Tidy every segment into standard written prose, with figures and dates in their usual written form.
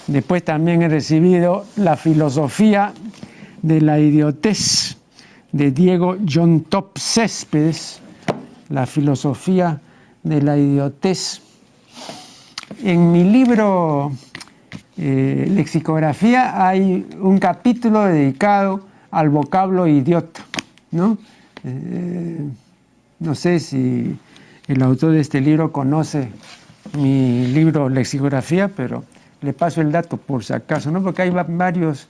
Después también he recibido La filosofía de la idiotez de Diego John Top Céspedes. La filosofía de la idiotez. En mi libro Lexicografía hay un capítulo dedicado al vocablo idiota, ¿no? No sé si el autor de este libro conoce mi libro Lexicografía, pero le paso el dato por si acaso, ¿no? Porque hay varias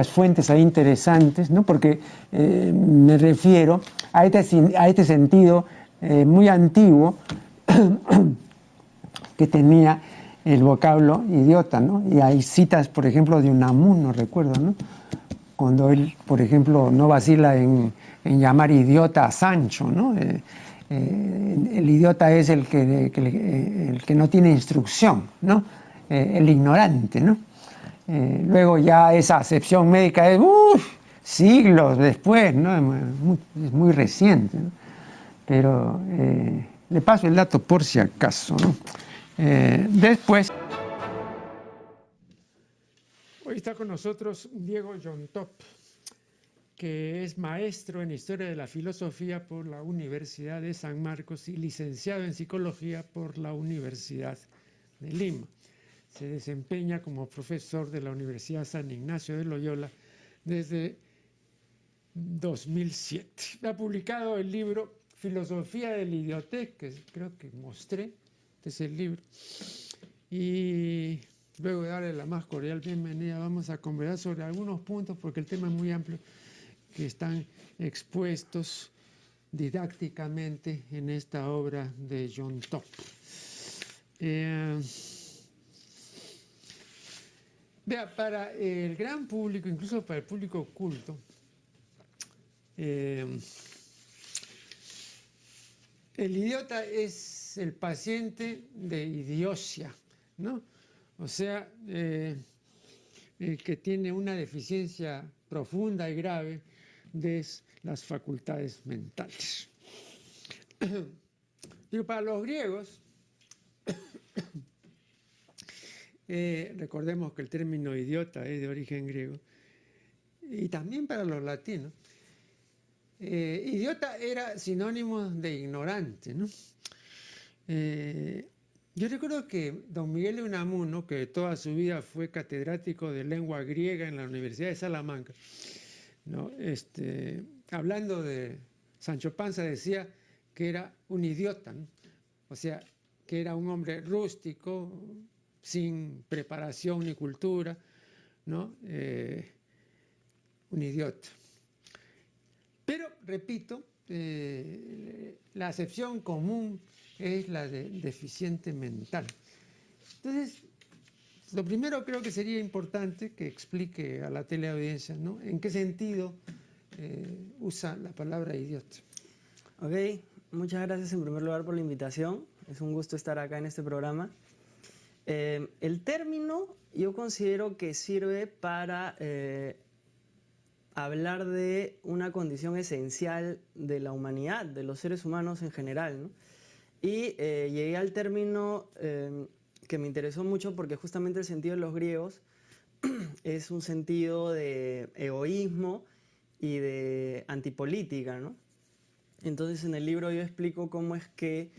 fuentes ahí interesantes, ¿no? Porque me refiero a este sentido muy antiguo que tenía el vocablo idiota, ¿no? Y hay citas, por ejemplo, de Unamuno, recuerdo, ¿no? Cuando él, por ejemplo, no vacila en llamar idiota a Sancho, ¿no? El idiota es el que no tiene instrucción, ¿no? El ignorante, ¿no? Luego ya esa acepción médica es siglos después, ¿no? Es muy reciente, ¿no? Pero le paso el dato por si acaso, ¿no? Después, hoy está con nosotros Diego John Top, que es maestro en Historia de la Filosofía por la Universidad de San Marcos y licenciado en Psicología por la Universidad de Lima. Se desempeña como profesor de la Universidad San Ignacio de Loyola desde 2007. Ha publicado el libro Filosofía del Idiotez, que creo que mostré. Este es el libro. Y luego de darle la más cordial bienvenida, vamos a conversar sobre algunos puntos, porque el tema es muy amplio, que están expuestos didácticamente en esta obra de John Top. Vea, para el gran público, incluso para el público oculto, el idiota es el paciente de idiocia, ¿no? O sea, el que tiene una deficiencia profunda y grave de las facultades mentales. Pero para los griegos, recordemos que el término idiota es de origen griego, y también para los latinos, idiota era sinónimo de ignorante, ¿no? Yo recuerdo que don Miguel de Unamuno, que toda su vida fue catedrático de lengua griega en la Universidad de Salamanca, ¿no? Hablando de Sancho Panza, decía que era un idiota, ¿no? O sea, que era un hombre rústico, sin preparación ni cultura, ¿no? Un idiota. Pero, repito, la acepción común es la de deficiente mental. Entonces, lo primero creo que sería importante que explique a la teleaudiencia, ¿no? En qué sentido usa la palabra idiota. Ok, muchas gracias en primer lugar por la invitación. Es un gusto estar acá en este programa. El término yo considero que sirve para hablar de una condición esencial de la humanidad, de los seres humanos en general, ¿no? Y llegué al término que me interesó mucho porque justamente el sentido de los griegos es un sentido de egoísmo y de antipolítica, ¿no? Entonces en el libro yo explico cómo es que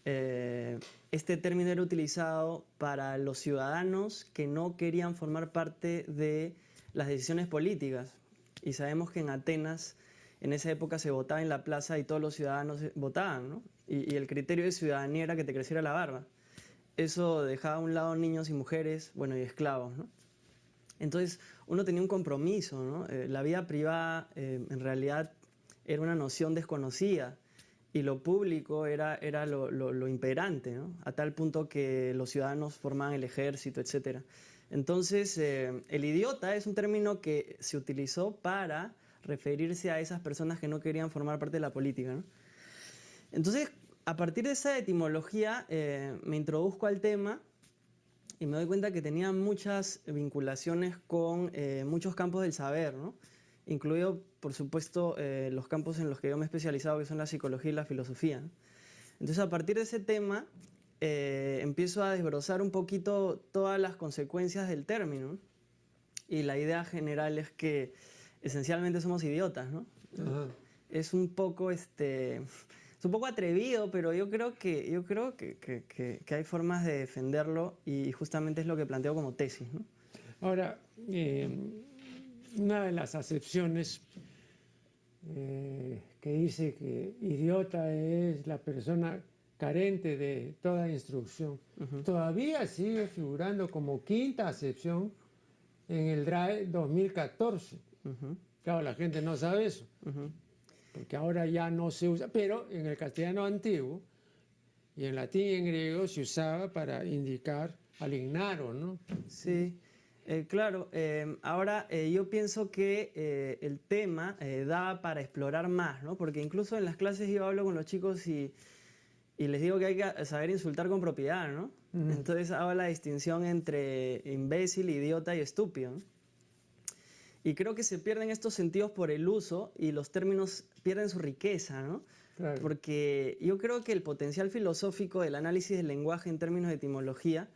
este término era utilizado para los ciudadanos que no querían formar parte de las decisiones políticas. Y sabemos que en Atenas en esa época se votaba en la plaza y todos los ciudadanos votaban, ¿no? Y el criterio de ciudadanía era que te creciera la barba. Eso dejaba a un lado niños y mujeres, bueno, y esclavos, ¿no? Entonces uno tenía un compromiso, ¿no? La vida privada en realidad era una noción desconocida y lo público era lo imperante, ¿no? A tal punto que los ciudadanos formaban el ejército, etc. Entonces el idiota es un término que se utilizó para referirse a esas personas que no querían formar parte de la política, ¿no? Entonces, a partir de esa etimología me introduzco al tema y me doy cuenta que tenía muchas vinculaciones con muchos campos del saber, ¿no? Incluido, por supuesto, los campos en los que yo me he especializado, que son la psicología y la filosofía, ¿no? Entonces, a partir de ese tema, empiezo a desbrozar un poquito todas las consecuencias del término. Y la idea general es que esencialmente somos idiotas, ¿no? Ajá. Es un poco, es un poco atrevido, pero yo creo que hay formas de defenderlo y justamente es lo que planteo como tesis, ¿no? Ahora, una de las acepciones que dice que idiota es la persona carente de toda instrucción, todavía sigue figurando como quinta acepción en el DRAE 2014. Claro, la gente no sabe eso, porque ahora ya no se usa, pero en el castellano antiguo y en latín y en griego se usaba para indicar al ignaro, ¿no? Sí, claro. Ahora yo pienso que el tema da para explorar más, ¿no? Porque incluso en las clases yo hablo con los chicos y les digo que hay que saber insultar con propiedad, ¿no? Entonces hago la distinción entre imbécil, idiota y estúpido, ¿no? Y creo que se pierden estos sentidos por el uso y los términos pierden su riqueza, ¿no? Claro. Porque yo creo que el potencial filosófico del análisis del lenguaje en términos de etimología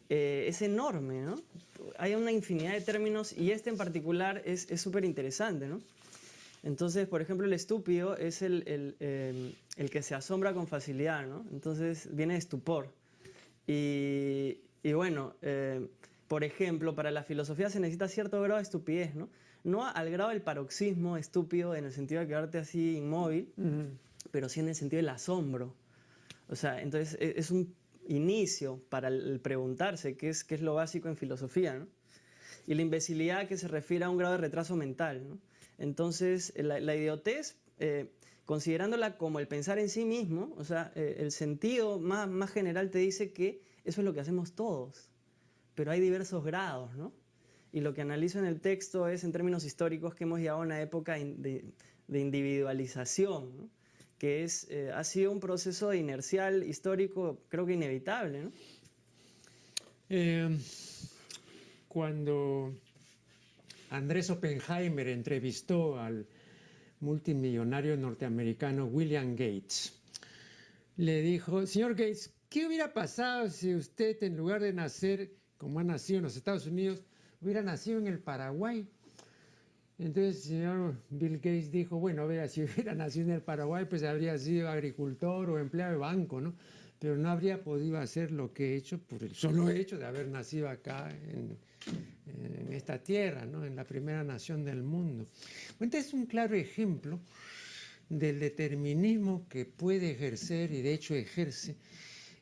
es enorme, ¿no? Hay una infinidad de términos y este en particular es súper interesante, ¿no? Entonces, por ejemplo, el estúpido es el que se asombra con facilidad, ¿no? Entonces viene de estupor. Y bueno, por ejemplo, para la filosofía se necesita cierto grado de estupidez, ¿no? No al grado del paroxismo estúpido en el sentido de quedarte así inmóvil, pero sí en el sentido del asombro. O sea, entonces es un inicio para el preguntarse qué es lo básico en filosofía, ¿no? Y la imbecilidad que se refiere a un grado de retraso mental, ¿no? Entonces, la idiotez, considerándola como el pensar en sí mismo, o sea, el sentido más general te dice que eso es lo que hacemos todos, pero hay diversos grados, ¿no? Y lo que analizo en el texto es, en términos históricos, que hemos llegado a una época de individualización, ¿no? Que ha sido un proceso inercial, histórico, creo que inevitable, ¿no? Cuando Andrés Oppenheimer entrevistó al multimillonario norteamericano William Gates, le dijo: señor Gates, ¿qué hubiera pasado si usted, en lugar de nacer como ha nacido en los Estados Unidos, hubiera nacido en el Paraguay? Entonces el señor Bill Gates dijo: bueno, vea, si hubiera nacido en el Paraguay, pues habría sido agricultor o empleado de banco, ¿no? Pero no habría podido hacer lo que he hecho por el solo hecho de haber nacido acá en esta tierra, ¿no? En la primera nación del mundo. Este es un claro ejemplo del determinismo que puede ejercer, y de hecho ejerce,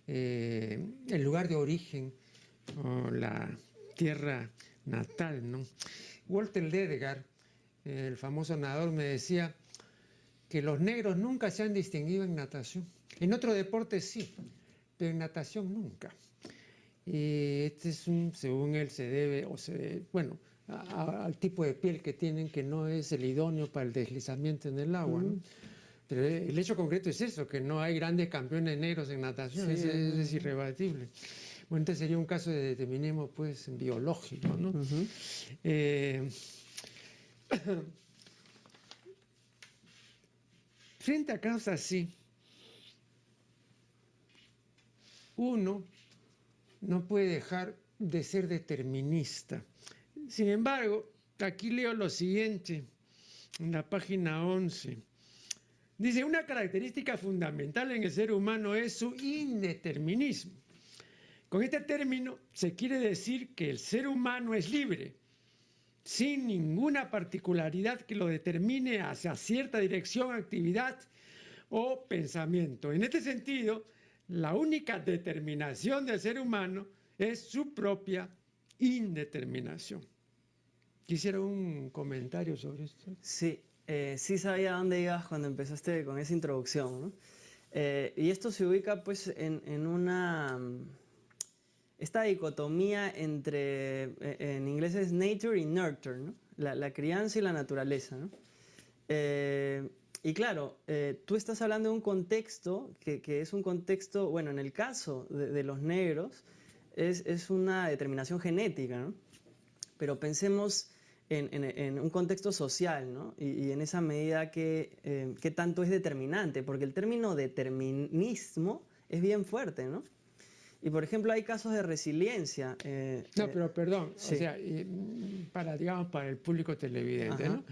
el lugar de origen o la tierra natal, ¿no? Walter Ledgar, el famoso nadador, me decía que los negros nunca se han distinguido en natación. En otro deporte sí, pero en natación nunca. Y este es según él se debe, bueno, al tipo de piel que tienen, que no es el idóneo para el deslizamiento en el agua, ¿no? Pero el hecho concreto es eso, que no hay grandes campeones negros en natación, sí, es irrebatible. Bueno, este sería un caso de determinismo, pues, biológico, ¿no? Frente a casos así, uno no puede dejar de ser determinista. Sin embargo, aquí leo lo siguiente, en la página 11. Dice: una característica fundamental en el ser humano es su indeterminismo. Con este término se quiere decir que el ser humano es libre, sin ninguna particularidad que lo determine hacia cierta dirección, actividad o pensamiento. En este sentido, la única determinación del ser humano es su propia indeterminación. ¿Quisiera un comentario sobre esto? Sí, sí sabía dónde ibas cuando empezaste con esa introducción, ¿no? Y esto se ubica pues en esta dicotomía entre, en inglés es nature y nurture, ¿no? La crianza y la naturaleza, ¿no? Y claro, tú estás hablando de un contexto que es un contexto, bueno, en el caso de los negros, es una determinación genética, ¿no? Pero pensemos en un contexto social, ¿no? Y en esa medida que tanto es determinante, porque el término determinismo es bien fuerte, ¿no? Y por ejemplo, hay casos de resiliencia. No, pero perdón, sí. o sea, digamos, para el público televidente, Ajá. ¿no?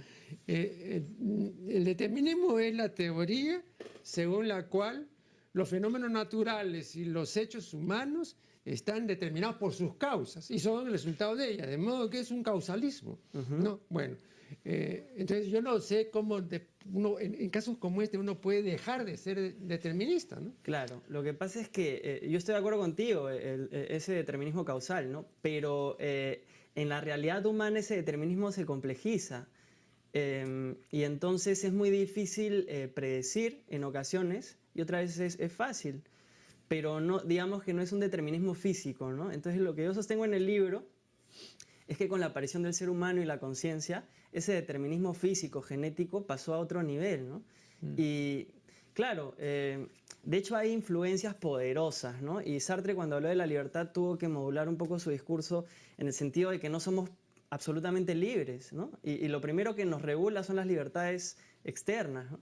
El determinismo es la teoría según la cual los fenómenos naturales y los hechos humanos están determinados por sus causas y son el resultado de ellas, de modo que es un causalismo, ¿no? Bueno, entonces yo no sé cómo en casos como este uno puede dejar de ser determinista, ¿no? Claro, lo que pasa es que yo estoy de acuerdo contigo, ese determinismo causal, ¿no? Pero en la realidad humana ese determinismo se complejiza y entonces es muy difícil predecir en ocasiones y otras veces es fácil, pero no, digamos que no es un determinismo físico, ¿no? Entonces lo que yo sostengo en el libro es que con la aparición del ser humano y la conciencia, ese determinismo físico, genético, pasó a otro nivel, ¿no? Y claro, de hecho hay influencias poderosas, ¿no? Y Sartre cuando habló de la libertad tuvo que modular un poco su discurso en el sentido de que no somos absolutamente libres, ¿no? Y lo primero que nos regula son las libertades externas, ¿no?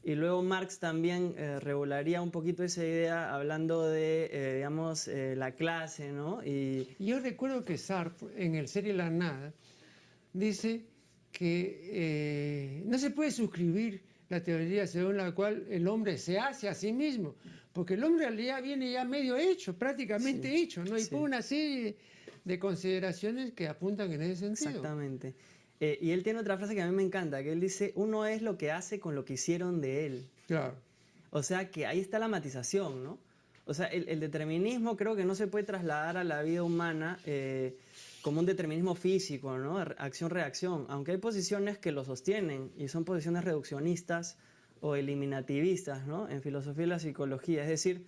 Y luego Marx también regularía un poquito esa idea hablando de, digamos, la clase, ¿no? Y Yo recuerdo que Sartre, en El Ser y la Nada, dice que no se puede suscribir la teoría según la cual el hombre se hace a sí mismo, porque el hombre en realidad viene ya medio hecho, prácticamente Sí, hecho, ¿no? Y sí. pone una serie de consideraciones que apuntan en ese sentido. Exactamente. Y él tiene otra frase que a mí me encanta, que él dice, uno es lo que hace con lo que hicieron de él. Claro. O sea que ahí está la matización, ¿no? O sea, el determinismo creo que no se puede trasladar a la vida humana como un determinismo físico, ¿no? Acción-reacción, aunque hay posiciones que lo sostienen y son posiciones reduccionistas o eliminativistas, ¿no? En filosofía y la psicología, es decir,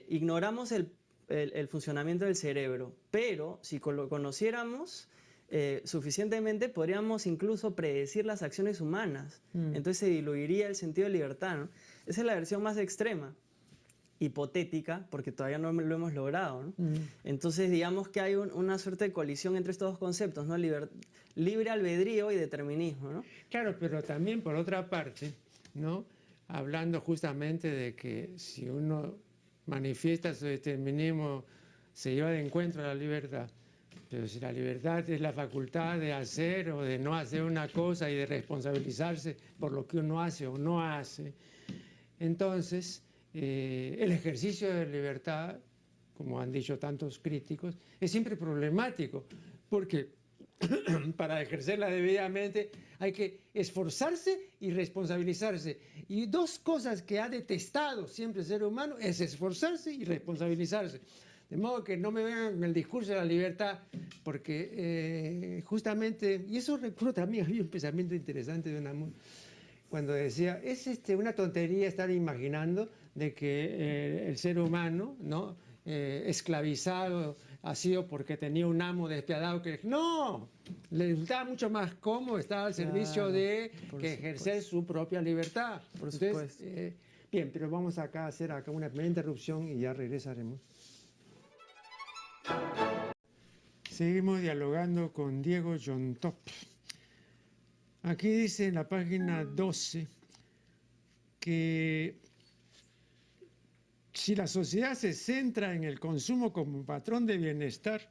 ignoramos el funcionamiento del cerebro, pero si lo conociéramos suficientemente podríamos incluso predecir las acciones humanas. Entonces se diluiría el sentido de libertad, ¿no? Esa es la versión más extrema, hipotética, porque todavía no lo hemos logrado, ¿no? Entonces digamos que hay una suerte de colisión entre estos dos conceptos, ¿no? Libre albedrío y determinismo, ¿no? Claro, pero también por otra parte, ¿no? Hablando justamente de que si uno manifiesta su determinismo, se lleva de encuentro a la libertad. Pero si la libertad es la facultad de hacer o de no hacer una cosa y de responsabilizarse por lo que uno hace o no hace, entonces el ejercicio de libertad, como han dicho tantos críticos, es siempre problemático, porque para ejercerla debidamente hay que esforzarse y responsabilizarse. Y dos cosas que ha detestado siempre el ser humano es esforzarse y responsabilizarse. De modo que no me vengan con el discurso de la libertad, porque justamente, y eso recuerdo también, había un pensamiento interesante de Unamuno, cuando decía, es una tontería estar imaginando de que el ser humano, ¿no? Esclavizado ha sido porque tenía un amo despiadado que no, le resultaba mucho más cómodo estar al servicio de que ejercer su propia libertad. Por supuesto. Bien, pero vamos acá a hacer una primera interrupción y ya regresaremos. Seguimos dialogando con Diego Yontop. Aquí dice en la página 12 que si la sociedad se centra en el consumo como patrón de bienestar,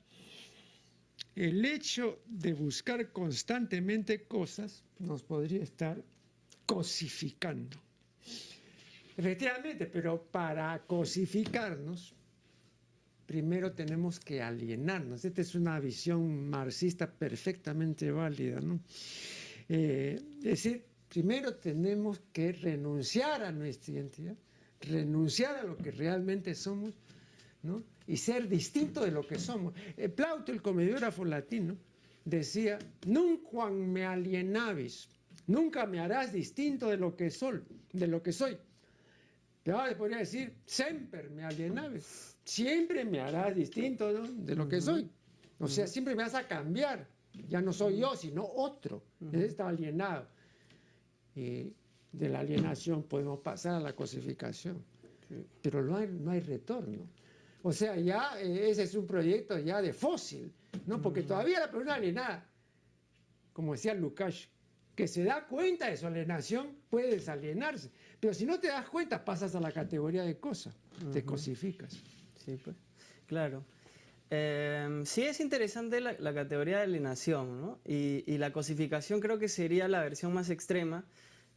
el hecho de buscar constantemente cosas nos podría estar cosificando. Efectivamente, pero para cosificarnos, primero tenemos que alienarnos. Esta es una visión marxista perfectamente válida, ¿no? Es decir, primero tenemos que renunciar a nuestra identidad, renunciar a lo que realmente somos, ¿no? Y ser distinto de lo que somos. Plauto, el comediógrafo latino, decía, nunquam me alienabis, nunca me harás distinto de lo que soy. Pero ahora podría decir, semper me alienabis, siempre me harás distinto, ¿no? De lo que soy. O sea, siempre me vas a cambiar. Ya no soy yo, sino otro. Está alienado. Y de la alienación podemos pasar a la cosificación. Pero no hay retorno. O sea, ya ese es un proyecto ya de fósil, ¿no? Porque todavía la persona alienada, como decía Lukács, que se da cuenta de su alienación, puede desalienarse. Pero si no te das cuenta, pasas a la categoría de cosa, te cosificas. Sí, pues, claro. Sí es interesante la categoría de alienación, ¿no? Y la cosificación creo que sería la versión más extrema,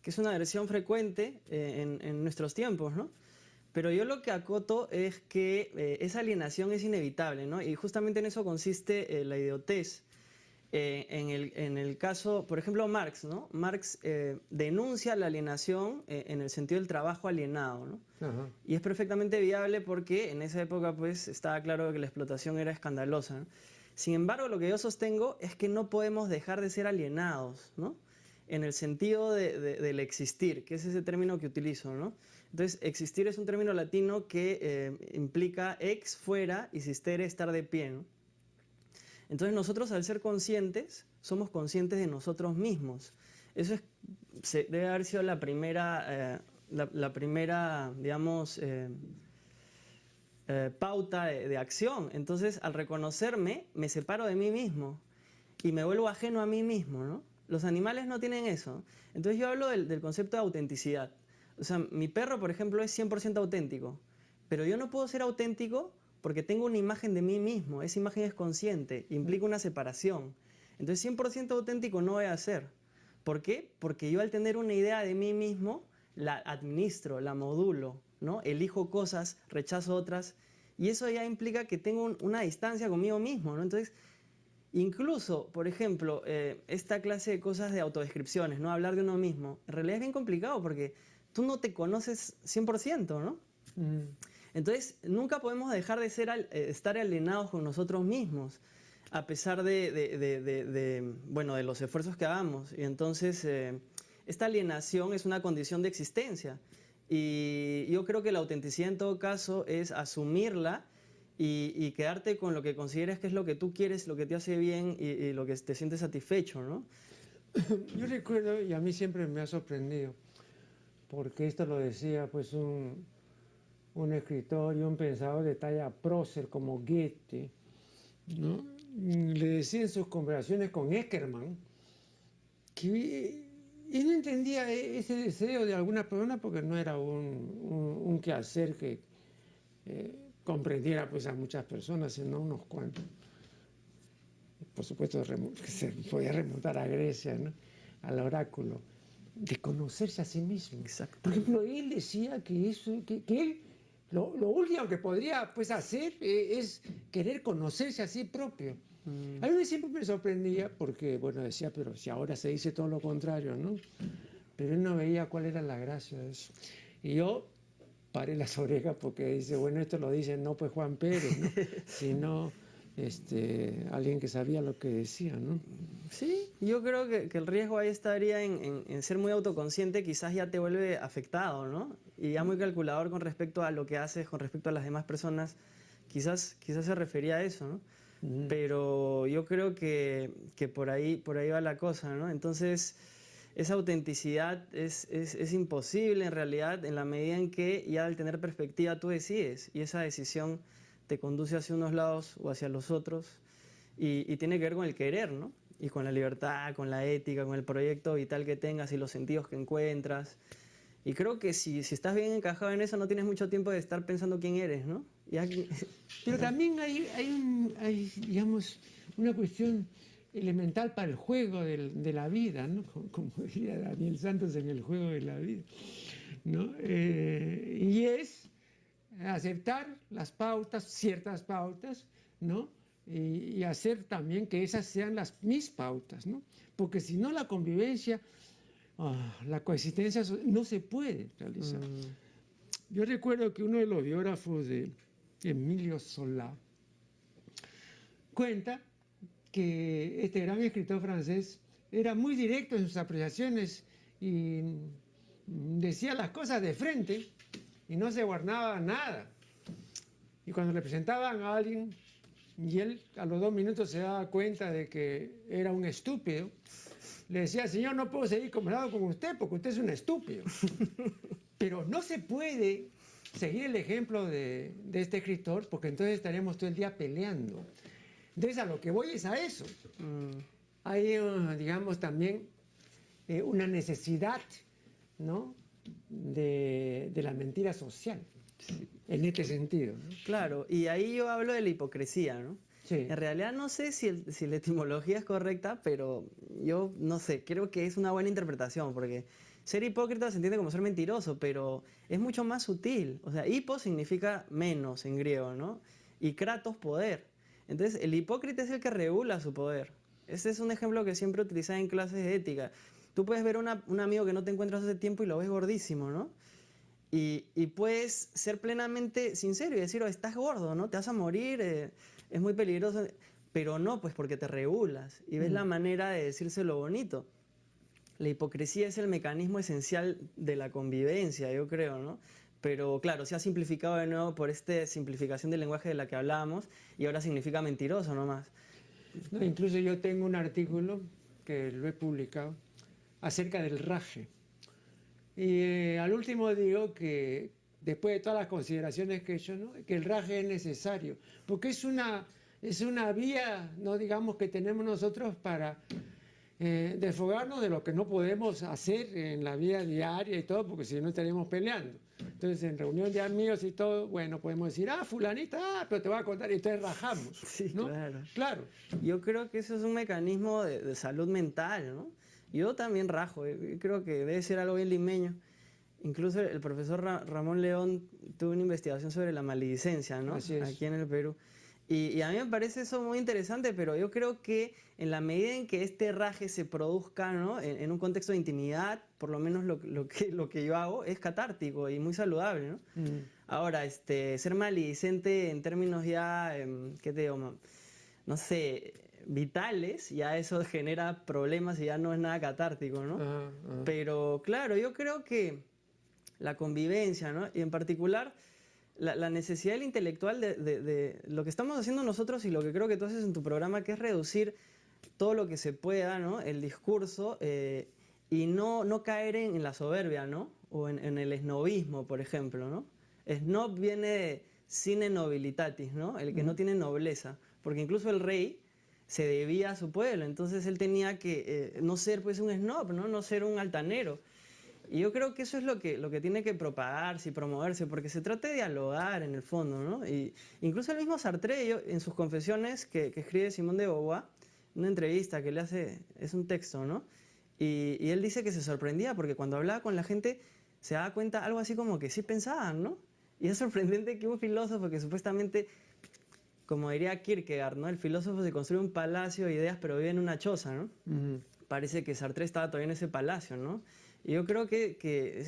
que es una versión frecuente en nuestros tiempos, ¿no? Pero yo lo que acoto es que esa alienación es inevitable, ¿no? Y justamente en eso consiste la idiotez. En el caso, por ejemplo, Marx, ¿no? Marx denuncia la alienación en el sentido del trabajo alienado, ¿no? Ajá. Y es perfectamente viable porque en esa época pues estaba claro que la explotación era escandalosa, ¿no? Sin embargo, lo que yo sostengo es que no podemos dejar de ser alienados, ¿no? En el sentido del existir, que es ese término que utilizo, ¿no? Entonces, existir es un término latino que implica ex, fuera, y sistere, estar de pie, ¿no? Entonces nosotros al ser conscientes, somos conscientes de nosotros mismos. Eso debe haber sido la primera, digamos, pauta de acción. Entonces al reconocerme, me separo de mí mismo y me vuelvo ajeno a mí mismo, ¿no? Los animales no tienen eso. Entonces yo hablo del concepto de autenticidad. O sea, mi perro, por ejemplo, es 100% auténtico, pero yo no puedo ser auténtico porque tengo una imagen de mí mismo. Esa imagen es consciente, implica una separación. Entonces 100% auténtico no voy a ser. ¿Por qué? Porque yo al tener una idea de mí mismo, la administro, la modulo, ¿no? Elijo cosas, rechazo otras, y eso ya implica que tengo una distancia conmigo mismo, ¿no? Entonces, incluso, por ejemplo, esta clase de cosas de autodescripciones, ¿no? Hablar de uno mismo, en realidad es bien complicado porque tú no te conoces 100%, ¿no? Mm. Entonces, nunca podemos dejar de estar alienados con nosotros mismos, a pesar bueno, de los esfuerzos que hagamos. Y entonces, esta alienación es una condición de existencia. Y yo creo que la autenticidad en todo caso es asumirla y quedarte con lo que consideres que es lo que tú quieres, lo que te hace bien y lo que te sientes satisfecho, ¿no? Yo recuerdo, y a mí siempre me ha sorprendido, porque esto lo decía pues un escritor y un pensador de talla prócer como Goethe, ¿no? Le decía en sus conversaciones con Eckermann que él no entendía ese deseo de alguna persona porque no era un quehacer que comprendiera pues a muchas personas, sino unos cuantos. Por supuesto, se podía remontar a Grecia, ¿no? Al oráculo, de conocerse a sí mismo. Exacto. Por ejemplo, él decía que, él lo último que podría pues, hacer es querer conocerse a sí propio. A mí siempre me sorprendía porque, bueno, decía, pero si ahora se dice todo lo contrario, ¿no? Pero él no veía cuál era la gracia de eso. Y yo paré las orejas porque dice, bueno, esto lo dice no pues Juan Pérez, ¿no? Sino alguien que sabía lo que decía, ¿no? Sí, yo creo que el riesgo ahí estaría en ser muy autoconsciente, quizás ya te vuelve afectado, ¿no? Y ya muy calculador con respecto a lo que haces, con respecto a las demás personas, quizás se refería a eso, ¿no? Pero yo creo que por ahí va la cosa, ¿no? Entonces, esa autenticidad es imposible en realidad en la medida en que ya al tener perspectiva tú decides y esa decisión te conduce hacia unos lados o hacia los otros y tiene que ver con el querer, ¿no? Y con la libertad, con la ética, con el proyecto vital que tengas y los sentidos que encuentras. Y creo que si estás bien encajado en eso, no tienes mucho tiempo de estar pensando quién eres, ¿no? Pero también hay, digamos, una cuestión elemental para el juego de la vida, ¿no? Como diría Daniel Santos en El juego de la vida, ¿no? Y es aceptar las pautas, ciertas pautas, ¿no? Y hacer también que esas sean mis pautas, ¿no? Porque si no la convivencia, la coexistencia no se puede realizar. Yo recuerdo que uno de los biógrafos de Emilio Zola cuenta que este gran escritor francés era muy directo en sus apreciaciones y decía las cosas de frente y no se guardaba nada. Y cuando le presentaban a alguien y él a los 2 minutos se daba cuenta de que era un estúpido, le decía, señor, no puedo seguir conversando con usted porque usted es un estúpido. Pero no se puede seguir el ejemplo de este escritor porque entonces estaríamos todo el día peleando. Entonces a lo que voy es a eso. Hay, digamos, también una necesidad, ¿no? de la mentira social. en este sentido, ¿no? Claro, y ahí yo hablo de la hipocresía, ¿no? Sí. En realidad no sé si la etimología es correcta, pero yo no sé, creo que es una buena interpretación, porque ser hipócrita se entiende como ser mentiroso, pero es mucho más sutil. O sea, hipo significa menos en griego, ¿no? Y kratos, poder. Entonces, el hipócrita es el que regula su poder. Ese es un ejemplo que siempre utilizaba en clases de ética. Tú puedes ver un amigo que no te encuentras hace tiempo y lo ves gordísimo, ¿no? Y puedes ser plenamente sincero y decir, oh, estás gordo, ¿no? Te vas a morir, es muy peligroso. Pero no, pues porque te regulas y ves la manera de decírselo bonito. La hipocresía es el mecanismo esencial de la convivencia, yo creo, ¿no? Pero claro, se ha simplificado de nuevo por esta simplificación del lenguaje de la que hablábamos y ahora significa mentiroso nomás. No, incluso yo tengo un artículo que lo he publicado acerca del raje. Y al último digo que después de todas las consideraciones que he hecho, ¿no? Que el raje es necesario, porque es una vía, no digamos, que tenemos nosotros para desfogarnos de lo que no podemos hacer en la vida diaria y todo, porque si no estaríamos peleando. Entonces, en reunión de amigos y todo, bueno, podemos decir, fulanita, pero te voy a contar, y entonces rajamos. Sí, ¿no? claro. Claro. Yo creo que eso es un mecanismo de salud mental, ¿no? Yo también rajo, creo que debe ser algo bien limeño. Incluso el profesor Ramón León tuvo una investigación sobre la maledicencia, ¿no? Así es. Aquí en el Perú. Y a mí me parece eso muy interesante, pero yo creo que en la medida en que este raje se produzca, ¿no? En un contexto de intimidad, por lo menos lo que yo hago, es catártico y muy saludable, ¿no? Ahora, ser maledicente en términos ya, ¿qué te digo? No sé, vitales, ya eso genera problemas y ya no es nada catártico, ¿no? Pero claro, yo creo que la convivencia, ¿no? Y en particular la necesidad del intelectual de lo que estamos haciendo nosotros y lo que creo que tú haces en tu programa, que es reducir todo lo que se pueda, ¿no? El discurso y no caer en la soberbia, ¿no? O en el esnobismo, por ejemplo, ¿no? Snob viene de sine nobilitatis, ¿no? El que no tiene nobleza, porque incluso el rey se debía a su pueblo, entonces él tenía que no ser pues un snob, ¿no? No ser un altanero. Y yo creo que eso es lo que tiene que propagarse y promoverse, porque se trata de dialogar en el fondo, ¿no? Y incluso el mismo Sartre, en sus confesiones que escribe Simone de Beauvoir, una entrevista que le hace, es un texto, ¿no? Y él dice que se sorprendía porque cuando hablaba con la gente se daba cuenta algo así como que sí pensaban, ¿no? Y es sorprendente que un filósofo que supuestamente, como diría Kierkegaard, ¿no? El filósofo se construye un palacio de ideas pero vive en una choza, ¿no? Parece que Sartre estaba todavía en ese palacio, ¿no? Y yo creo que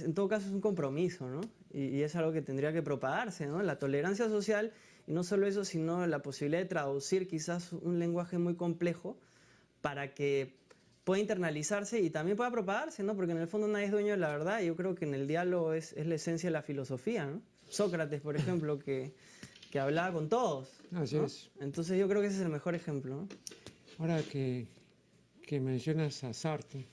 en todo caso es un compromiso, ¿no? Y es algo que tendría que propagarse, ¿no? La tolerancia social, y no solo eso, sino la posibilidad de traducir quizás un lenguaje muy complejo para que pueda internalizarse y también pueda propagarse, ¿no? Porque en el fondo nadie es dueño de la verdad y yo creo que en el diálogo es la esencia de la filosofía, ¿no? Sócrates, por ejemplo, que hablaba con todos, ¿no? Así es. Entonces yo creo que ese es el mejor ejemplo, ¿no? Ahora que mencionas a Sartre,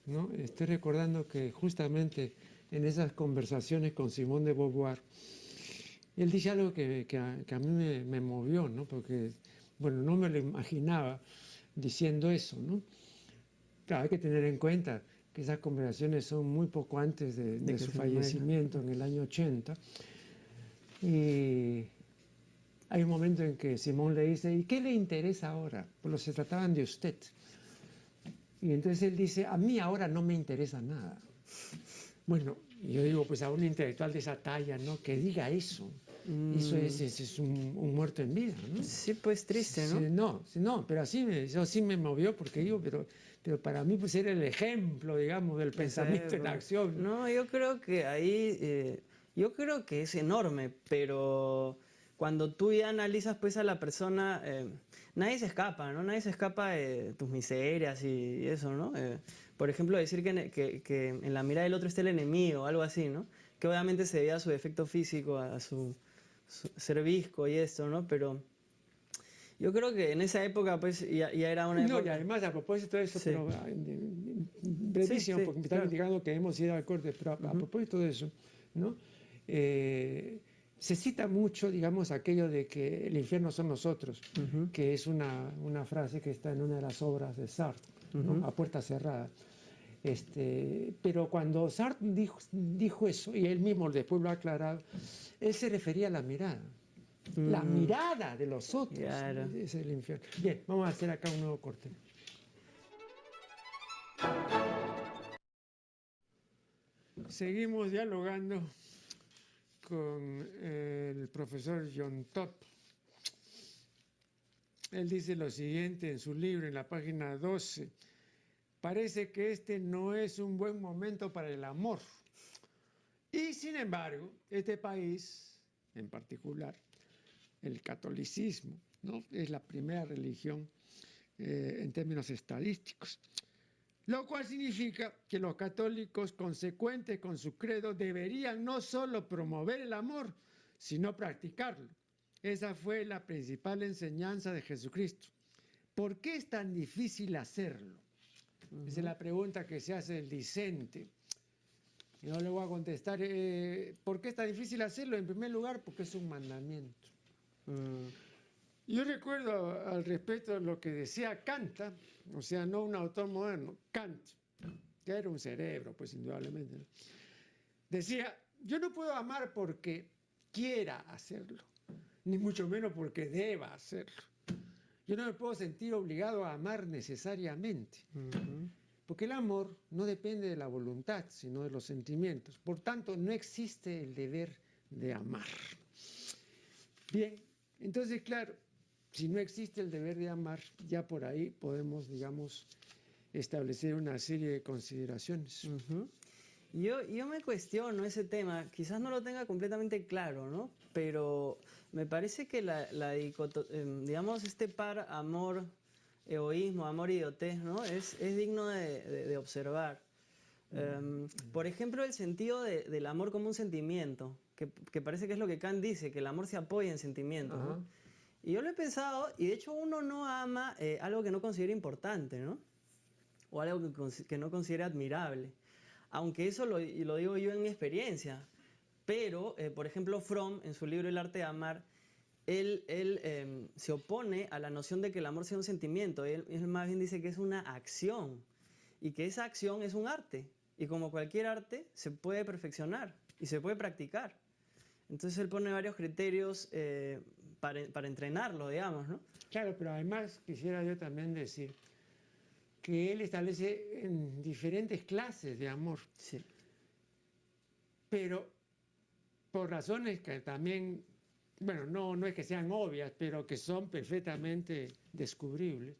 ¿no? Estoy recordando que justamente en esas conversaciones con Simone de Beauvoir, él dice algo que a mí me movió, ¿no? Porque, bueno, no me lo imaginaba diciendo eso, ¿no? Claro, hay que tener en cuenta que esas conversaciones son muy poco antes de su fallecimiento, en el año 80. Y hay un momento en que Simón le dice, ¿y qué le interesa ahora? Pues se trataban de usted. Y entonces él dice, a mí ahora no me interesa nada. Bueno, yo digo, pues a un intelectual de esa talla, ¿no? Que diga eso. Eso es un muerto en vida, ¿no? Sí, pues triste, ¿no? No, pero eso sí me movió porque digo, pero para mí pues era el ejemplo, digamos, del pensamiento en acción. No, yo creo que ahí, yo creo que es enorme, pero cuando tú ya analizas pues a la persona, nadie se escapa, ¿no? Nadie se escapa de tus miserias y eso, ¿no? Por ejemplo, decir que en la mirada del otro está el enemigo, algo así, ¿no? Que obviamente se debe a su defecto físico, a su ser visco y esto, ¿no? Pero yo creo que en esa época pues ya era una época... No, y además a propósito de eso, Sí. pero brevísimo, Sí, porque me están indicando que hemos ido al corte, pero a propósito de eso, ¿no? Se cita mucho, digamos, aquello de que el infierno son nosotros, que es una frase que está en una de las obras de Sartre, ¿no? A puerta cerrada. Pero cuando Sartre dijo eso, y él mismo después lo ha aclarado, él se refería a la mirada. La mirada de los otros. Claro. Es el infierno. Bien, vamos a hacer acá un nuevo corte. Seguimos dialogando con el profesor John Top. Él dice lo siguiente en su libro, en la página 12. Parece que este no es un buen momento para el amor. Y sin embargo, este país, en particular, el catolicismo, ¿no?, es la primera religión en términos estadísticos. Lo cual significa que los católicos, consecuentes con su credo, deberían no solo promover el amor, sino practicarlo. Esa fue la principal enseñanza de Jesucristo. ¿Por qué es tan difícil hacerlo? Esa es la pregunta que se hace el discente. Yo le voy a contestar, ¿por qué es tan difícil hacerlo? En primer lugar, porque es un mandamiento. Yo recuerdo al respecto lo que decía Kant, o sea, no un autor moderno, Kant, que era un cerebro, pues indudablemente, ¿no? Decía, yo no puedo amar porque quiera hacerlo, ni mucho menos porque deba hacerlo. Yo no me puedo sentir obligado a amar necesariamente, porque el amor no depende de la voluntad, sino de los sentimientos. Por tanto, no existe el deber de amar. Bien, entonces, claro, si no existe el deber de amar, ya por ahí podemos, digamos, establecer una serie de consideraciones. Yo me cuestiono ese tema, quizás no lo tenga completamente claro, ¿no? Pero me parece que digamos, este par amor-egoísmo, amor-idiotez, ¿no? Es digno de observar. Por ejemplo, el sentido del amor como un sentimiento, que parece que es lo que Kant dice, que el amor se apoya en sentimientos, ¿no? Y yo lo he pensado, y de hecho uno no ama algo que no considera importante, ¿no? O algo que no considera admirable. Aunque eso lo digo yo en mi experiencia. Pero, por ejemplo, Fromm, en su libro El arte de amar, él se opone a la noción de que el amor sea un sentimiento. Él más bien dice que es una acción. Y que esa acción es un arte. Y como cualquier arte, se puede perfeccionar y se puede practicar. Entonces él pone varios criterios para entrenarlo, digamos, ¿no? Claro, pero además quisiera yo también decir que él establece en diferentes clases de amor. Sí. Pero por razones que también, bueno, no es que sean obvias, pero que son perfectamente descubribles.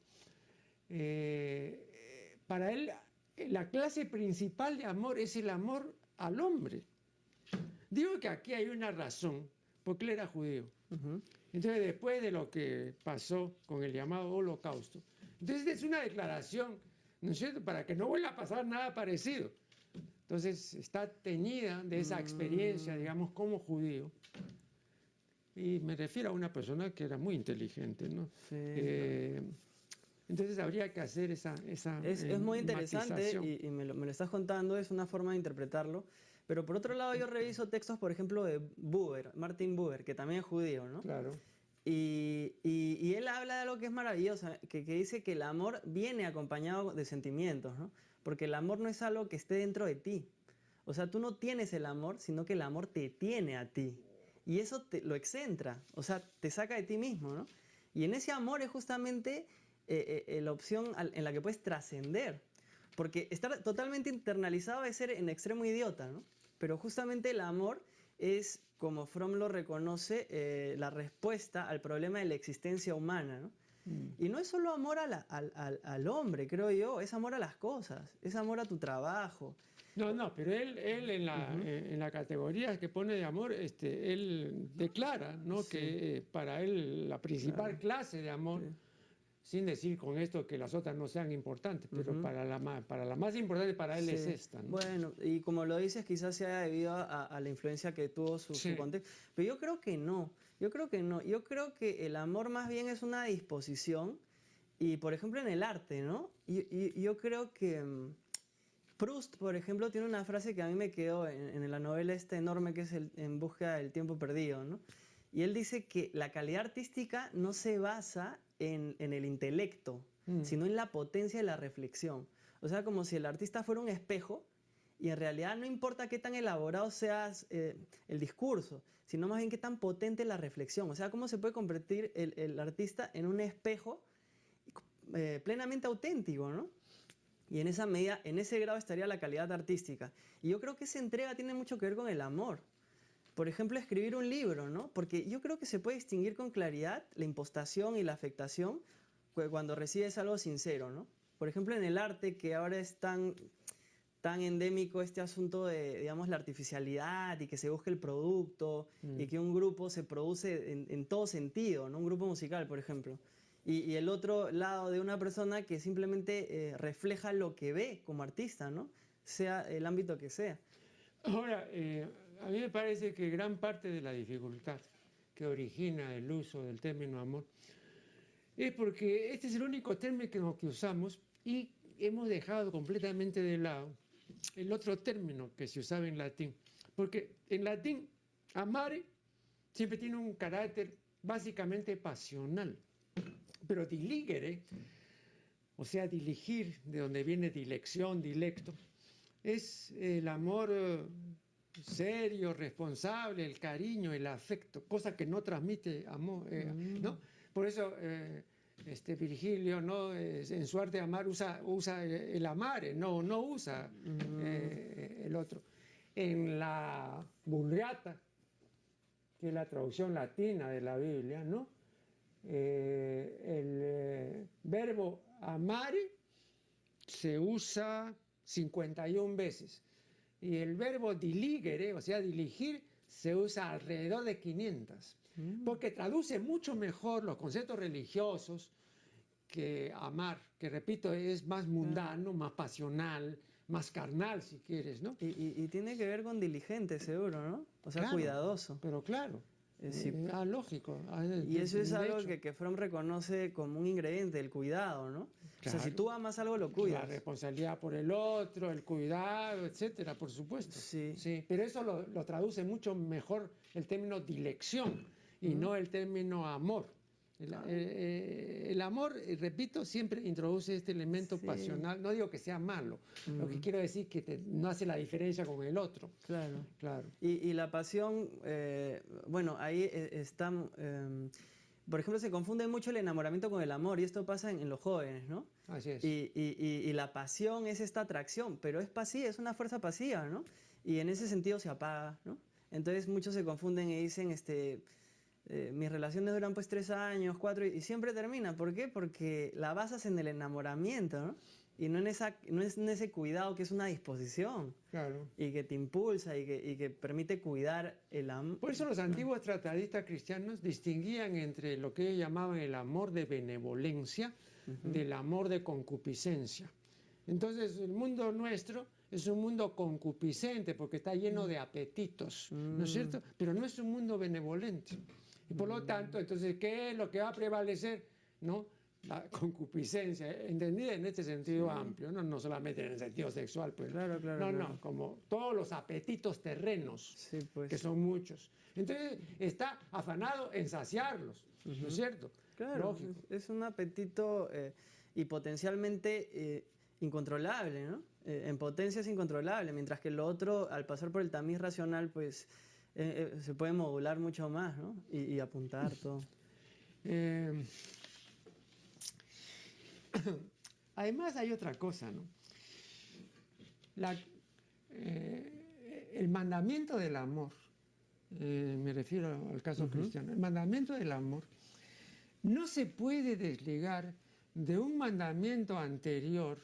Para él, la clase principal de amor es el amor al hombre. Digo que aquí hay una razón, porque él era judío. Entonces, después de lo que pasó con el llamado Holocausto, entonces es una declaración, ¿no es cierto?, para que no vuelva a pasar nada parecido. Entonces, está teñida de esa experiencia, digamos, como judío. Y me refiero a una persona que era muy inteligente, ¿no? Sí. Entonces, habría que hacer esa Es muy interesante matización. y me lo estás contando, es una forma de interpretarlo. Pero por otro lado, yo reviso textos, por ejemplo, de Buber, Martin Buber, que también es judío, ¿no? Claro. Y él habla de algo que es maravilloso, que dice que el amor viene acompañado de sentimientos, ¿no? Porque el amor no es algo que esté dentro de ti. O sea, tú no tienes el amor, sino que el amor te tiene a ti. Y eso lo excentra, o sea, te saca de ti mismo, ¿no? Y en ese amor es justamente la opción en la que puedes trascender. Porque estar totalmente internalizado es ser en extremo idiota, ¿no? Pero justamente el amor es, como Fromm lo reconoce, la respuesta al problema de la existencia humana, ¿no? Y no es solo amor al hombre, creo yo, es amor a las cosas, es amor a tu trabajo. No, pero él en la categoría que pone de amor, él declara, ¿no?, Sí. que para él la principal clase de amor, sin decir con esto que las otras no sean importantes, pero para la más importante para él es esta, ¿no? Bueno, y como lo dices, quizás sea debido a la influencia que tuvo su contexto. Pero yo creo que no. Yo creo que el amor más bien es una disposición. Y, por ejemplo, en el arte, ¿no? Yo creo que Proust, por ejemplo, tiene una frase que a mí me quedó en la novela esta enorme que es En búsqueda del tiempo perdido, ¿no? Y él dice que la calidad artística no se basa en el intelecto, sino en la potencia de la reflexión. O sea, como si el artista fuera un espejo y en realidad no importa qué tan elaborado sea el discurso, sino más bien qué tan potente la reflexión. O sea, cómo se puede convertir el artista en un espejo plenamente auténtico, ¿no? Y en esa medida, en ese grado estaría la calidad artística. Y yo creo que esa entrega tiene mucho que ver con el amor. Por ejemplo, escribir un libro, ¿no? Porque yo creo que se puede distinguir con claridad la impostación y la afectación cuando recibes algo sincero, ¿no? Por ejemplo, en el arte, que ahora es tan endémico este asunto de, digamos, la artificialidad y que se busque el producto y que un grupo se produce en todo sentido, ¿no? Un grupo musical, por ejemplo. Y el otro lado de una persona que simplemente refleja lo que ve como artista, ¿no? Sea el ámbito que sea. Ahora, a mí me parece que gran parte de la dificultad que origina el uso del término amor es porque este es el único término que usamos y hemos dejado completamente de lado el otro término que se usaba en latín. Porque en latín, amare siempre tiene un carácter básicamente pasional. Pero diligere, o sea, diligir, de donde viene dilección, dilecto, es el amor serio, responsable, el cariño, el afecto, cosa que no transmite amor, ¿no? Por eso Virgilio, ¿no? En su arte de amar usa el amare, no usa el otro. En la Vulgata, que es la traducción latina de la Biblia, ¿no? El verbo amare se usa 51 veces y el verbo diligere, o sea, dirigir, se usa alrededor de 500, porque traduce mucho mejor los conceptos religiosos que amar, que repito, es más mundano, más pasional, más carnal, si quieres, ¿no? Y tiene que ver con diligente, seguro, ¿no? O sea, claro, cuidadoso. Pero claro. Sí. Lógico. Y eso es algo que Fromm reconoce como un ingrediente, el cuidado, ¿no? Claro. O sea, si tú amas algo, lo cuidas. La responsabilidad por el otro, el cuidado, etcétera, por supuesto. Sí. Sí, pero eso lo traduce mucho mejor el término dilección y no el término amor. El amor, repito, siempre introduce este elemento pasional. No digo que sea malo, lo que quiero decir es que no hace la diferencia con el otro. Claro. Claro. Y la pasión, bueno, ahí está, por ejemplo, se confunde mucho el enamoramiento con el amor y esto pasa en los jóvenes, ¿no? Así es. Y la pasión es esta atracción, pero es pasiva, es una fuerza pasiva, ¿no? Y en ese sentido se apaga, ¿no? Entonces muchos se confunden y dicen, mis relaciones duran pues 3 años, 4 y siempre terminan. ¿Por qué? Porque la basas en el enamoramiento, ¿no? Y no en ese cuidado que es una disposición. Claro. Y que te impulsa y que permite cuidar el amor. Por eso los antiguos tratadistas cristianos distinguían entre lo que ellos llamaban el amor de benevolencia del amor de concupiscencia. Entonces el mundo nuestro es un mundo concupiscente porque está lleno de apetitos, ¿no es cierto? Pero no es un mundo benevolente. Y por lo tanto, entonces, ¿qué es lo que va a prevalecer? ¿No? La concupiscencia, entendida en este sentido amplio, ¿no? No solamente en el sentido sexual, pues. Claro. No, como todos los apetitos terrenos, sí, pues. que son muchos. Entonces, está afanado en saciarlos, ¿no es cierto? Claro, lógico. Es un apetito y potencialmente incontrolable, ¿no? En potencia es incontrolable, mientras que lo otro, al pasar por el tamiz racional, pues se puede modular mucho más, ¿no? Y apuntar todo. Además hay otra cosa, ¿no? El mandamiento del amor, me refiero al caso cristiano, el mandamiento del amor no se puede desligar de un mandamiento anterior,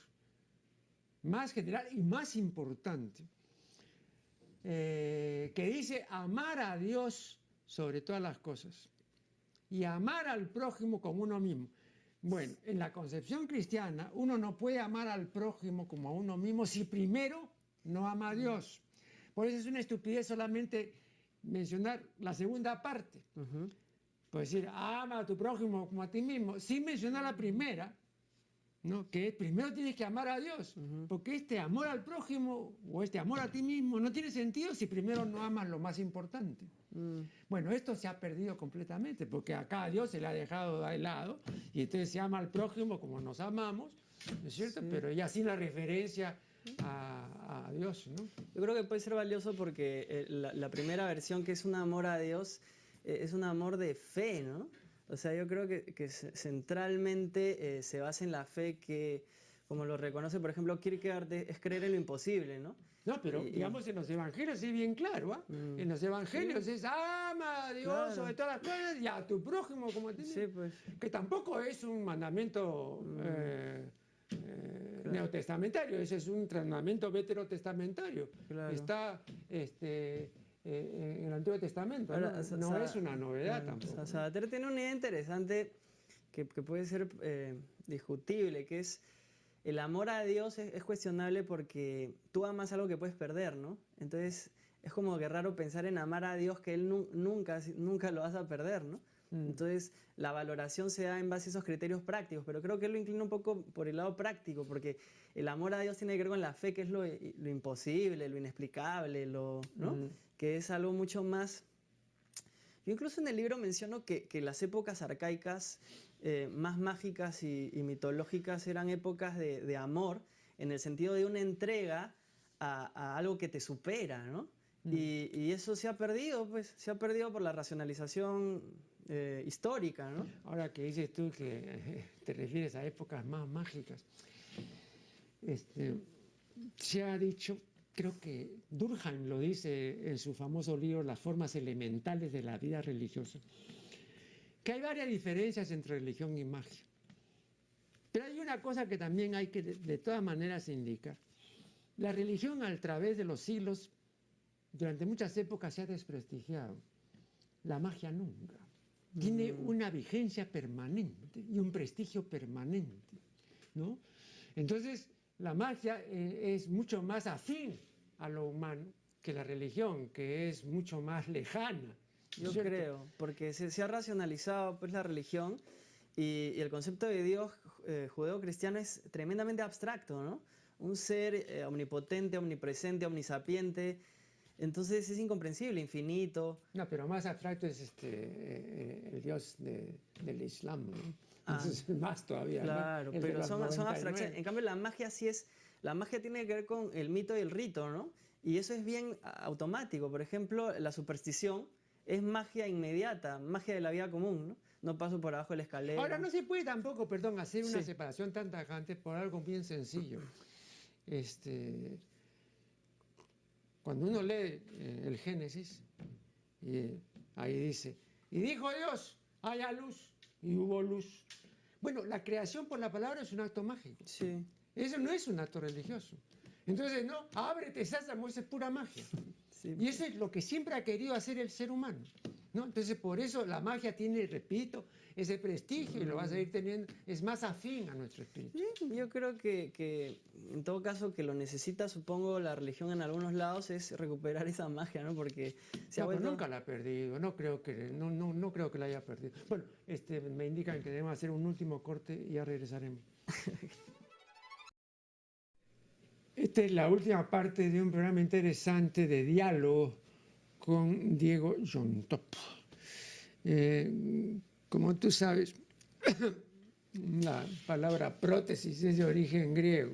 más general y más importante, que dice amar a Dios sobre todas las cosas y amar al prójimo como uno mismo. Bueno, en la concepción cristiana, uno no puede amar al prójimo como a uno mismo si primero no ama a Dios. Por eso es una estupidez solamente mencionar la segunda parte. Pues decir, ama a tu prójimo como a ti mismo, sin mencionar la primera, ¿no? Que primero tienes que amar a Dios, porque este amor al prójimo o este amor a ti mismo no tiene sentido si primero no amas lo más importante. Bueno, esto se ha perdido completamente, porque acá a Dios se le ha dejado de lado, y entonces se ama al prójimo como nos amamos, ¿no es cierto? Sí. Pero ya sin la referencia a Dios, ¿no? Yo creo que puede ser valioso porque la primera versión, que es un amor a Dios, es un amor de fe, ¿no? O sea, yo creo que centralmente se basa en la fe que, como lo reconoce, por ejemplo, Kierkegaard, es creer en lo imposible, ¿no? No, pero digamos en los evangelios es bien claro, ¿ah? En los evangelios es ama a Dios Claro. sobre todas las cosas y a tu prójimo como a ti mismo. Sí, pues. Que tampoco es un mandamiento Claro. neotestamentario, ese es un mandamiento veterotestamentario. Claro. Está en el Antiguo Testamento, Ahora, no es una novedad tampoco. Sabater tiene una idea interesante que puede ser discutible, que es el amor a Dios es cuestionable porque tú amas algo que puedes perder, ¿no? Entonces es como que raro pensar en amar a Dios que Él nunca lo vas a perder, ¿no? Entonces la valoración se da en base a esos criterios prácticos, pero creo que Él lo inclina un poco por el lado práctico, porque el amor a Dios tiene que ver con la fe, que es lo imposible, lo inexplicable, ¿no? Que es algo mucho más... Yo incluso en el libro menciono que las épocas arcaicas más mágicas y mitológicas eran épocas de amor, en el sentido de una entrega a algo que te supera, ¿no? Y eso se ha perdido, pues, se ha perdido por la racionalización histórica, ¿no? Ahora que dices tú que te refieres a épocas más mágicas, se ha dicho, creo que Durkheim lo dice en su famoso libro Las formas elementales de la vida religiosa, que hay varias diferencias entre religión y magia. Pero hay una cosa que también hay que de todas maneras indicar. La religión a través de los siglos, durante muchas épocas se ha desprestigiado. La magia nunca. Tiene una vigencia permanente y un prestigio permanente, ¿no? Entonces, la magia es mucho más afín a lo humano que la religión, que es mucho más lejana. Yo creo, porque se ha racionalizado pues la religión y el concepto de Dios judeo-cristiano es tremendamente abstracto, ¿no? Un ser omnipotente, omnipresente, omnisapiente. Entonces es incomprensible, infinito. No, pero más abstracto es el Dios del Islam, ¿no? Entonces más todavía. Claro, ¿no? pero son abstracciones. En cambio, la magia la magia tiene que ver con el mito y el rito, ¿no? Y eso es bien automático. Por ejemplo, la superstición es magia inmediata, magia de la vida común, ¿no? No paso por abajo de la escalera. Ahora no se puede tampoco, perdón, hacer una separación tan tajante por algo bien sencillo. Cuando uno lee el Génesis, ahí dice, y dijo Dios, haya luz, y hubo luz. Bueno, la creación por la palabra es un acto mágico. Sí. Eso no es un acto religioso. Entonces, no, ábrete, sésamo, eso es pura magia. Sí. Y eso es lo que siempre ha querido hacer el ser humano, ¿no? Entonces, por eso la magia tiene, repito, ese prestigio y lo va a seguir teniendo, es más afín a nuestro espíritu. Sí, yo creo que en todo caso que lo necesita, supongo, la religión en algunos lados es recuperar esa magia, ¿no? Porque se ha No, pero vuelto... nunca la ha perdido, no creo que la haya perdido. Bueno, me indican que debemos hacer un último corte y ya regresaremos. Esta es la última parte de un programa interesante de diálogo con Diego Jontop. Como tú sabes, la palabra prótesis es de origen griego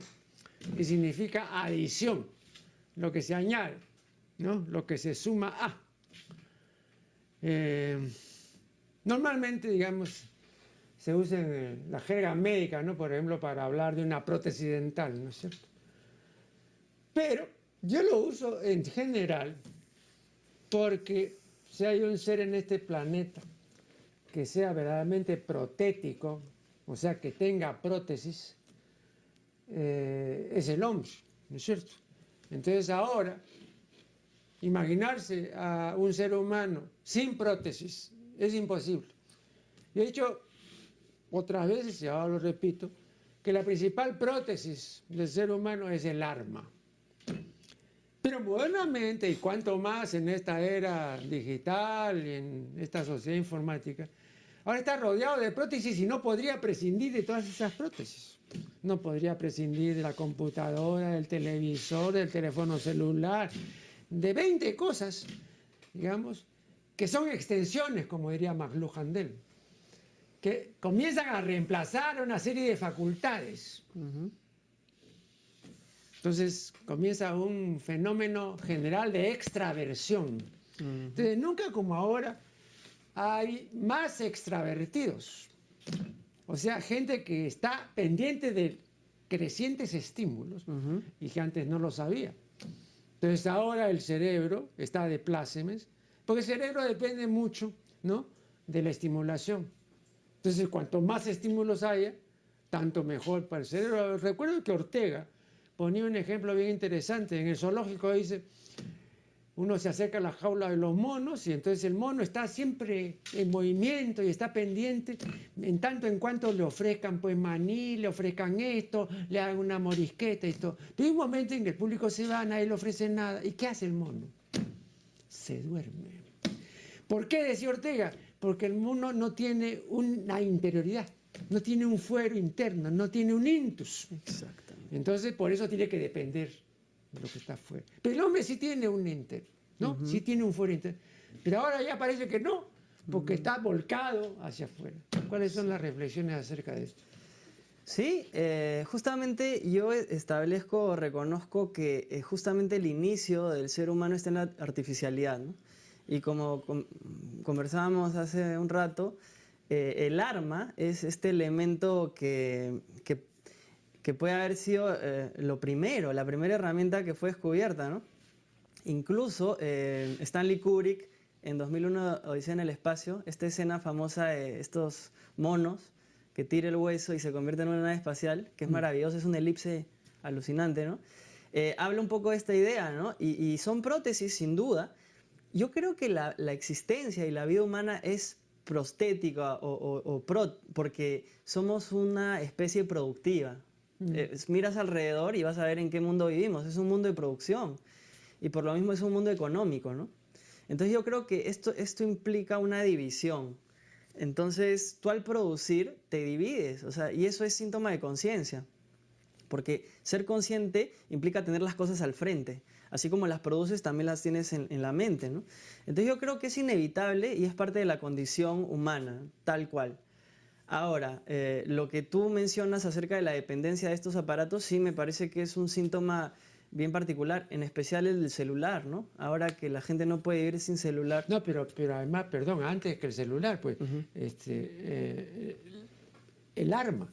y significa adición, lo que se añade, ¿no? Lo que se suma a. Normalmente, digamos, se usa en la jerga médica, ¿no? Por ejemplo, para hablar de una prótesis dental, ¿no es cierto? Pero yo lo uso en general porque si hay un ser en este planeta que sea verdaderamente protético, o sea, que tenga prótesis, es el hombre, ¿no es cierto? Entonces ahora, imaginarse a un ser humano sin prótesis es imposible. Y he dicho otras veces, y ahora lo repito, que la principal prótesis del ser humano es el arma. Pero modernamente, y cuanto más en esta era digital y en esta sociedad informática, ahora está rodeado de prótesis y no podría prescindir de todas esas prótesis. No podría prescindir de la computadora, del televisor, del teléfono celular, de 20 cosas, digamos, que son extensiones, como diría McLuhan Handel. que comienzan a reemplazar una serie de facultades. Entonces comienza un fenómeno general de extraversión. Entonces nunca como ahora hay más extravertidos. O sea, gente que está pendiente de crecientes estímulos y que antes no lo sabía. Entonces ahora el cerebro está de plácemes, porque el cerebro depende mucho, ¿no?, de la estimulación. Entonces cuanto más estímulos haya, tanto mejor para el cerebro. Recuerdo que Ortega ponía un ejemplo bien interesante. En el zoológico dice, uno se acerca a la jaula de los monos y entonces el mono está siempre en movimiento y está pendiente en tanto en cuanto le ofrezcan pues maní, le ofrezcan esto, le hagan una morisqueta y todo. Pero hay un momento en que el público se va, nadie le ofrece nada. ¿Y qué hace el mono? Se duerme. ¿Por qué, decía Ortega? Porque el mono no tiene una interioridad, no tiene un fuero interno, no tiene un intus. Exactamente. Entonces por eso tiene que depender de lo que está afuera. Pero el hombre sí tiene un inter, ¿no? Sí tiene un fuero interno. Pero ahora ya parece que no, porque está volcado hacia afuera. ¿Cuáles son las reflexiones acerca de esto? Sí, justamente yo establezco, reconozco que justamente el inicio del ser humano está en la artificialidad, ¿no? Y como conversábamos hace un rato, el arma es este elemento que puede haber sido la primera herramienta que fue descubierta, ¿no? Incluso Stanley Kubrick en 2001 Odisea en el espacio, esta escena famosa de estos monos que tira el hueso y se convierte en una nave espacial, que es maravilloso, es una elipse alucinante, ¿no? Habla un poco de esta idea, ¿no? Y son prótesis, sin duda. Yo creo que la existencia y la vida humana es prostética porque somos una especie productiva. Miras alrededor y vas a ver en qué mundo vivimos. Es un mundo de producción y por lo mismo es un mundo económico, ¿no? Entonces yo creo que esto implica una división. Entonces tú al producir te divides, o sea, y eso es síntoma de conciencia. Porque ser consciente implica tener las cosas al frente. Así como las produces, también las tienes en la mente, ¿no? Entonces yo creo que es inevitable y es parte de la condición humana, tal cual. Ahora, lo que tú mencionas acerca de la dependencia de estos aparatos, sí me parece que es un síntoma bien particular, en especial el del celular, ¿no? Ahora que la gente no puede vivir sin celular. No, pero además, perdón, antes que el celular, pues, el arma.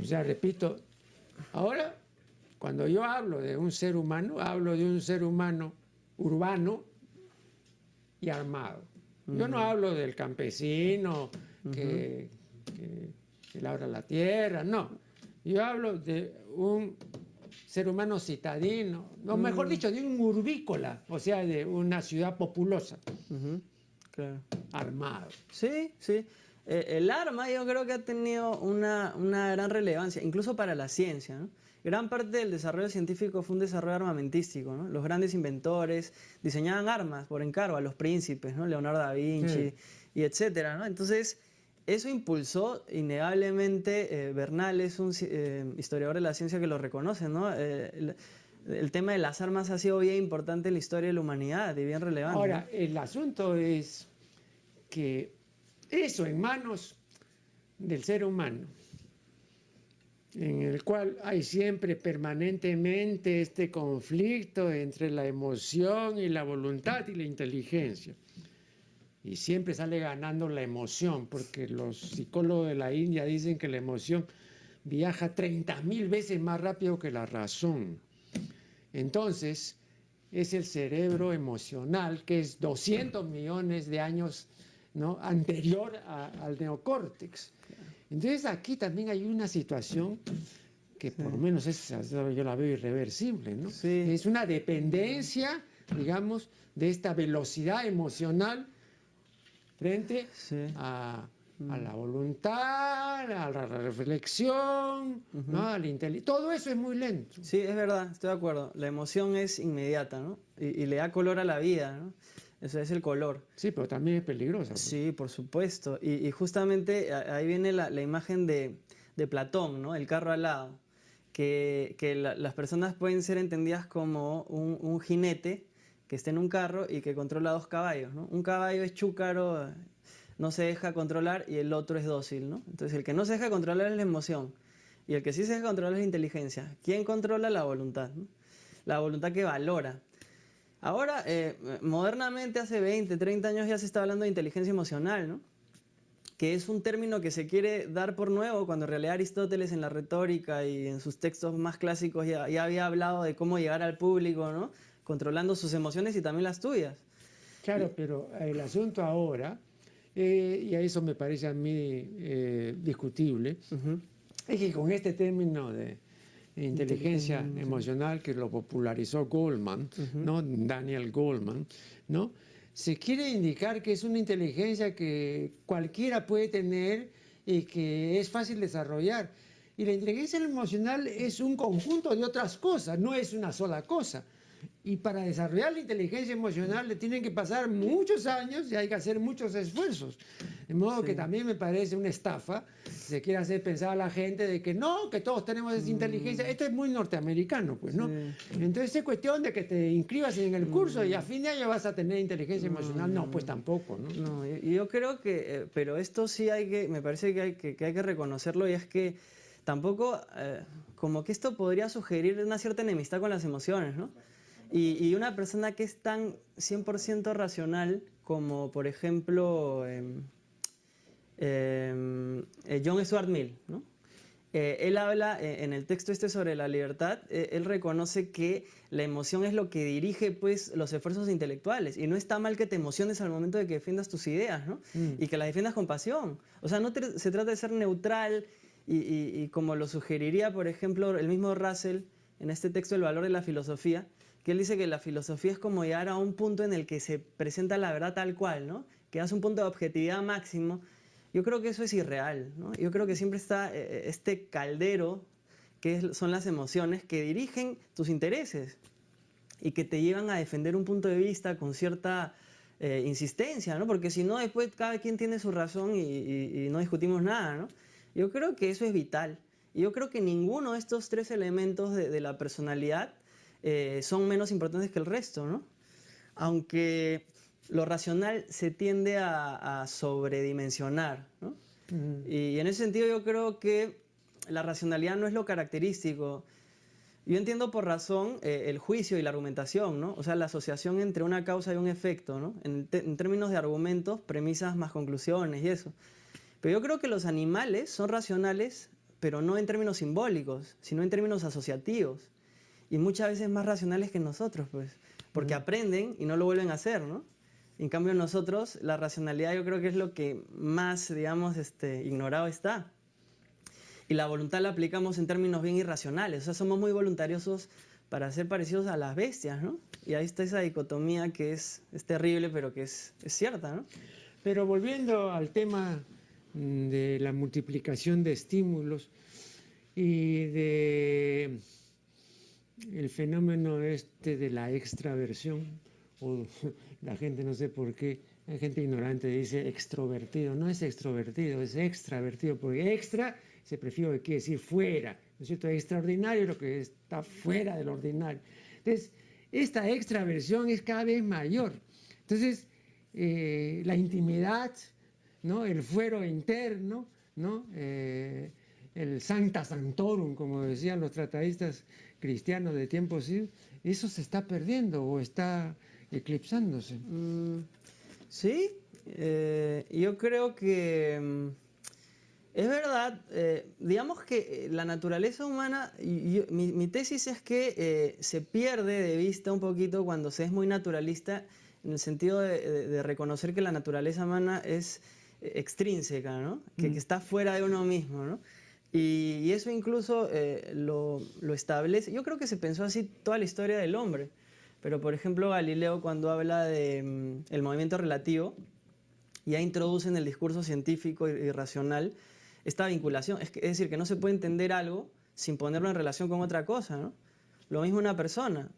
O sea, repito, ahora, cuando yo hablo de un ser humano, hablo de un ser humano urbano y armado. Yo no hablo del campesino que labra la tierra, no. Yo hablo de un ser humano citadino, no, mejor dicho, de un urbícola, o sea, de una ciudad populosa, Claro. armado. Sí, sí. El arma yo creo que ha tenido una gran relevancia, incluso para la ciencia, ¿no? Gran parte del desarrollo científico fue un desarrollo armamentístico, ¿no? Los grandes inventores diseñaban armas por encargo a los príncipes, ¿no? Leonardo da Vinci y etcétera, ¿no? Entonces, eso impulsó innegablemente, Bernal es un historiador de la ciencia que lo reconoce, ¿no? El tema de las armas ha sido bien importante en la historia de la humanidad y bien relevante. Ahora, el asunto es que eso en manos del ser humano, en el cual hay siempre permanentemente este conflicto entre la emoción y la voluntad y la inteligencia. Y siempre sale ganando la emoción, porque los psicólogos de la India dicen que la emoción viaja 30.000 veces más rápido que la razón. Entonces, es el cerebro emocional, que es 200 millones de años, ¿no?, anterior al neocórtex. Entonces aquí también hay una situación que por lo menos yo la veo irreversible, ¿no? Sí. Es una dependencia, digamos, de esta velocidad emocional frente a la voluntad, a la reflexión, ¿no?, a la inteligencia. Todo eso es muy lento. Sí, es verdad, estoy de acuerdo. La emoción es inmediata, ¿no? Y le da color a la vida, ¿no? Ese es el color. Sí, pero también es peligrosa, pues. Sí, por supuesto. Y justamente ahí viene la imagen de Platón, ¿no? El carro alado. Que las personas pueden ser entendidas como un jinete que está en un carro y que controla 2 caballos, ¿no? Un caballo es chúcaro, no se deja controlar y el otro es dócil, ¿no? Entonces el que no se deja controlar es la emoción y el que sí se deja controlar es la inteligencia. ¿Quién controla? La voluntad, ¿no? La voluntad que valora. Ahora, modernamente, hace 20, 30 años ya se está hablando de inteligencia emocional, ¿no? Que es un término que se quiere dar por nuevo, cuando en realidad Aristóteles en la retórica y en sus textos más clásicos ya había hablado de cómo llegar al público, ¿no? Controlando sus emociones y también las tuyas. Claro, pero el asunto ahora, y a eso me parece a mí discutible, es que con este término de inteligencia emocional que lo popularizó Goldman, ¿no? Daniel Goldman, ¿no? Se quiere indicar que es una inteligencia que cualquiera puede tener y que es fácil desarrollar. Y la inteligencia emocional es un conjunto de otras cosas, no es una sola cosa. Y para desarrollar la inteligencia emocional le tienen que pasar muchos años y hay que hacer muchos esfuerzos. De modo que también me parece una estafa. Se quiere hacer pensar a la gente de que no, que todos tenemos esa inteligencia. Esto es muy norteamericano, pues, ¿no? Entonces es cuestión de que te inscribas en el curso y a fin de año vas a tener inteligencia emocional. No, pues tampoco, ¿no? No, yo creo que, pero esto sí me parece que hay que reconocerlo y es que tampoco, como que esto podría sugerir una cierta enemistad con las emociones, ¿no? Y una persona que es tan 100% racional como, por ejemplo, John Stuart Mill, ¿no? Él habla en el texto este sobre la libertad, él reconoce que la emoción es lo que dirige pues los esfuerzos intelectuales y no está mal que te emociones al momento de que defiendas tus ideas, ¿no? Y que las defiendas con pasión. O sea, se trata de ser neutral y como lo sugeriría, por ejemplo, el mismo Russell en este texto El valor de la filosofía, que él dice que la filosofía es como llegar a un punto en el que se presenta la verdad tal cual, ¿no? Que das un punto de objetividad máximo. Yo creo que eso es irreal, ¿no? Yo creo que siempre está este caldero, son las emociones, que dirigen tus intereses y que te llevan a defender un punto de vista con cierta insistencia, ¿no? Porque si no, después cada quien tiene su razón y no discutimos nada, ¿no? Yo creo que eso es vital. Y yo creo que ninguno de estos tres elementos de la personalidad son menos importantes que el resto, ¿no? Aunque lo racional se tiende a sobredimensionar, ¿no? Y en ese sentido yo creo que la racionalidad no es lo característico. Yo entiendo por razón el juicio y la argumentación, ¿no? O sea, la asociación entre una causa y un efecto, ¿no? En términos de argumentos, premisas más conclusiones y eso. Pero yo creo que los animales son racionales, pero no en términos simbólicos, sino en términos asociativos. Y muchas veces más racionales que nosotros, pues, porque aprenden y no lo vuelven a hacer, ¿no? En cambio nosotros, la racionalidad yo creo que es lo que más, digamos, ignorado está. Y la voluntad la aplicamos en términos bien irracionales, o sea, somos muy voluntariosos para ser parecidos a las bestias, ¿no? Y ahí está esa dicotomía que es terrible, pero que es cierta, ¿no? Pero volviendo al tema de la multiplicación de estímulos y de el fenómeno de la extraversión, o la gente no sé por qué, hay gente ignorante dice extrovertido, no es extrovertido, es extravertido, porque extra se prefiere que quiere decir fuera, ¿no es cierto? Extraordinario es lo que está fuera del ordinario. Entonces, esta extraversión es cada vez mayor. Entonces, la intimidad, ¿no? El fuero interno, ¿no? El sancta sanctorum, como decían los tratadistas cristianos de tiempos, eso se está perdiendo o está eclipsándose. Sí, yo creo que es verdad, digamos que la naturaleza humana, mi tesis es que se pierde de vista un poquito cuando se es muy naturalista, en el sentido de reconocer que la naturaleza humana es extrínseca, ¿no? Que está fuera de uno mismo, ¿no? Y eso incluso lo establece. Yo creo que se pensó así toda la historia del hombre. Pero, por ejemplo, Galileo, cuando habla de el movimiento relativo, ya introduce en el discurso científico y racional esta vinculación. Es decir, que no se puede entender algo sin ponerlo en relación con otra cosa, ¿no? Lo mismo una persona.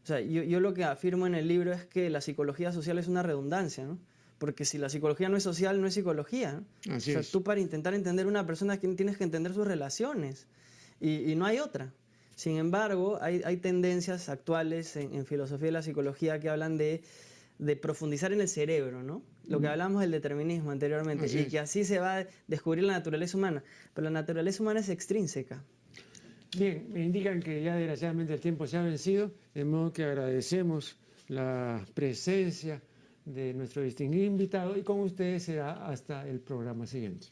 O sea, yo lo que afirmo en el libro es que la psicología social es una redundancia, ¿no? Porque si la psicología no es social, no es psicología, ¿no? Así o sea, es. tú para intentar entender una persona tienes que entender sus relaciones y no hay otra. Sin embargo, hay tendencias actuales en filosofía y la psicología que hablan de de profundizar en el cerebro, ¿no? Lo que hablamos del determinismo anteriormente, Así y es. que así se va a descubrir la naturaleza humana. Pero la naturaleza humana es extrínseca. Bien, me indican que ya desgraciadamente el tiempo se ha vencido, de modo que agradecemos la presencia de nuestro distinguido invitado y con ustedes será hasta el programa siguiente.